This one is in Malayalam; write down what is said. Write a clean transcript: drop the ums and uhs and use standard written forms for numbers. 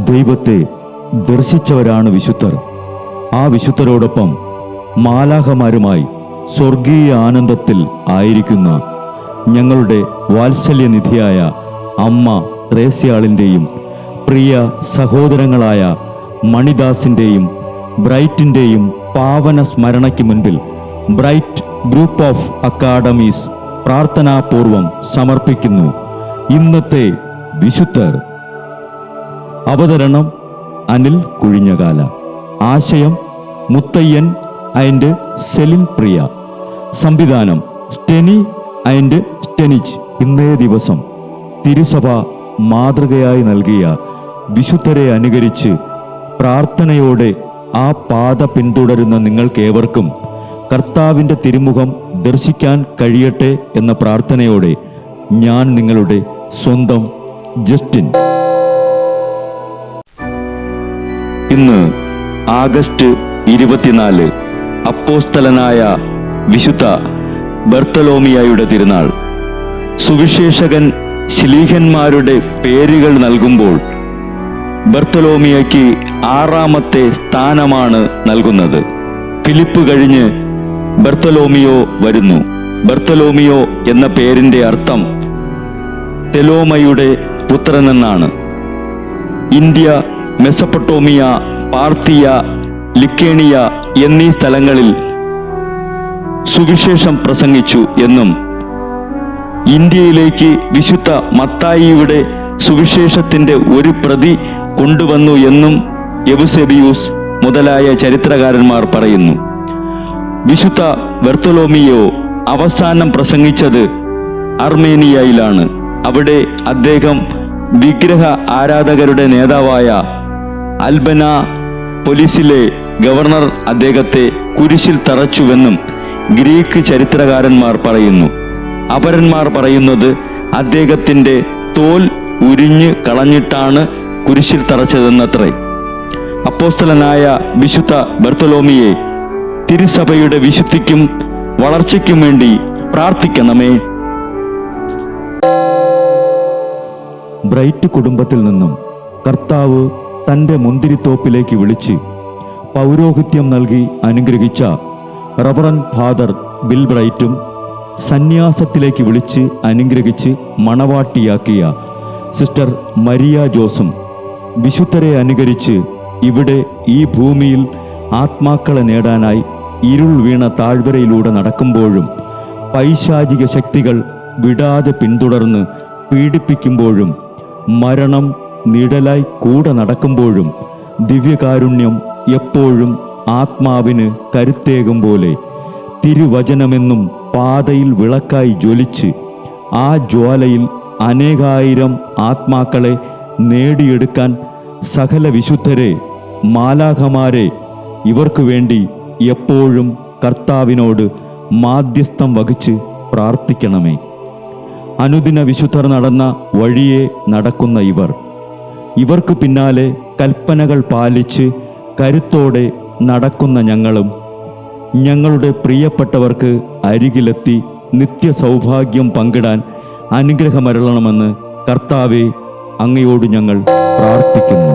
ദൈവത്തെ ദർശിച്ചവരാണ് വിശുദ്ധർ. ആ വിശുദ്ധരോടൊപ്പം മാലാഖമാരുമായി സ്വർഗീയ ആനന്ദത്തിൽ ആയിരിക്കുന്ന ഞങ്ങളുടെ വാത്സല്യനിധിയായ അമ്മ ത്രേസ്യാളിൻ്റെയും പ്രിയ സഹോദരങ്ങളായ മണിദാസിൻ്റെയും ബ്രൈറ്റിൻ്റെയും പാവന സ്മരണയ്ക്ക് മുൻപിൽ ബ്രൈറ്റ് ഗ്രൂപ്പ് ഓഫ് അക്കാഡമീസ് പ്രാർത്ഥനാപൂർവം സമർപ്പിക്കുന്നു ഇന്നത്തെ വിശുദ്ധർ. അവതരണം അനിൽ കുഴിഞ്ഞകാല. ആശയം മുത്തയ്യൻ ആൻഡ് സെലിൻ പ്രിയ. സംവിധാനം സ്റ്റെനി ആൻഡ് സ്റ്റെനിച്ച്. ഇന്നേ ദിവസം തിരുസഭ മാതൃകയായി നൽകിയ വിശുദ്ധരെ അനുകരിച്ച് പ്രാർത്ഥനയോടെ ആ പാത പിന്തുടരുന്ന നിങ്ങൾക്കേവർക്കും കർത്താവിൻ്റെ തിരുമുഖം ദർശിക്കാൻ കഴിയട്ടെ എന്ന പ്രാർത്ഥനയോടെ ഞാൻ നിങ്ങളുടെ സ്വന്തം ജസ്റ്റിൻ. ഇന്ന് ആഗസ്റ്റ് 24 അപ്പോസ്തലനായ വിശുദ്ധ ബർത്തലോമിയായുടെ തിരുനാൾ. സുവിശേഷകൻ ശ്ലീഹന്മാരുടെ പേരുകൾ നൽകുമ്പോൾ ബർത്തലോമിയയ്ക്ക് 6ാമത്തെ സ്ഥാനമാണ് നൽകുന്നത്. ഫിലിപ്പ് കഴിഞ്ഞ് ബർത്തലോമിയോ വരുന്നു. ബർത്തലോമിയോ എന്ന പേരിൻ്റെ അർത്ഥം തെലോമയുടെ പുത്രനെന്നാണ്. ഇന്ത്യ, മെസപ്പൊട്ടോമിയ, പാർത്തിയ, ലിക്കേണിയ എന്നീ സ്ഥലങ്ങളിൽ സുവിശേഷം പ്രസംഗിച്ചു എന്നും ഇന്ത്യയിലേക്ക് വിശുദ്ധ മത്തായിയുടെ സുവിശേഷത്തിൻ്റെ ഒരു പ്രതി കൊണ്ടുവന്നു എന്നും എവുസെബിയൂസ് മുതലായ ചരിത്രകാരന്മാർ പറയുന്നു. വിശുദ്ധ ബർത്തലോമിയോ അവസാനം പ്രസംഗിച്ചത് അർമേനിയയിലാണ്. അവിടെ അദ്ദേഹം വിഗ്രഹ ആരാധകരുടെ നേതാവായ അൽബന പൊലിസിലെ ഗവർണർ അദ്ദേഹത്തെ കുരിശിൽ തറച്ചുവെന്നും ഗ്രീക്ക് ചരിത്രകാരന്മാർ പറയുന്നു. അപരന്മാർ പറയുന്നത് അദ്ദേഹത്തിൻ്റെ തോൽ ഉരിഞ്ഞ് കളഞ്ഞിട്ടാണ് കുരിശിൽ തറച്ചതെന്നത്രേ. അപ്പോസ്തലനായ വിശുദ്ധ ബർത്തലോമിയെ തിരുസഭയുടെ വിശുദ്ധിക്കും വളർച്ചയ്ക്കും വേണ്ടി പ്രാർത്ഥിക്കണമേ. ബ്രൈറ്റ് കുടുംബത്തിൽ നിന്നും കർത്താവ് തൻ്റെ മുന്തിരിത്തോപ്പിലേക്ക് വിളിച്ച് പൗരോഹിത്യം നൽകി അനുഗ്രഹിച്ച റവറൻ ഫാദർ ബിൽ ബ്രൈറ്റും സന്യാസത്തിലേക്ക് വിളിച്ച് അനുഗ്രഹിച്ച് മണവാട്ടിയാക്കിയ സിസ്റ്റർ മരിയ ജോസും വിശുദ്ധരെ അനുകരിച്ച് ഇവിടെ ഈ ഭൂമിയിൽ ആത്മാക്കളെ നേടാനായി ഇരുൾ വീണ താഴ്വരയിലൂടെ നടക്കുമ്പോഴും പൈശാചിക ശക്തികൾ വിടാതെ പിന്തുടർന്ന് പീഡിപ്പിക്കുമ്പോഴും മരണം നിഴലായി കൂടെ നടക്കുമ്പോഴും ദിവ്യകാരുണ്യം എപ്പോഴും ആത്മാവിന് കരുത്തേകും പോലെ തിരുവചനമെന്നും പാതയിൽ വിളക്കായി ജ്വലിച്ച് ആ ജ്വാലയിൽ അനേകായിരം ആത്മാക്കളെ നേടിയെടുക്കാൻ സകല വിശുദ്ധരെ, മാലാഖമാരെ ഇവർക്കു വേണ്ടി എപ്പോഴും കർത്താവിനോട് മാധ്യസ്ഥം വഹിച്ച് പ്രാർത്ഥിക്കണമേ. അനുദിന വിശുദ്ധർ നടന്ന വഴിയെ നടക്കുന്ന ഇവർക്ക് പിന്നാലെ കൽപ്പനകൾ പാലിച്ച് കരുത്തോടെ നടക്കുന്ന ഞങ്ങളും ഞങ്ങളുടെ പ്രിയപ്പെട്ടവർക്ക് അരികിലെത്തി നിത്യസൗഭാഗ്യം പങ്കിടാൻ അനുഗ്രഹമരുളണമെന്ന് കർത്താവേ അങ്ങയോട് ഞങ്ങൾ പ്രാർത്ഥിക്കുന്നു.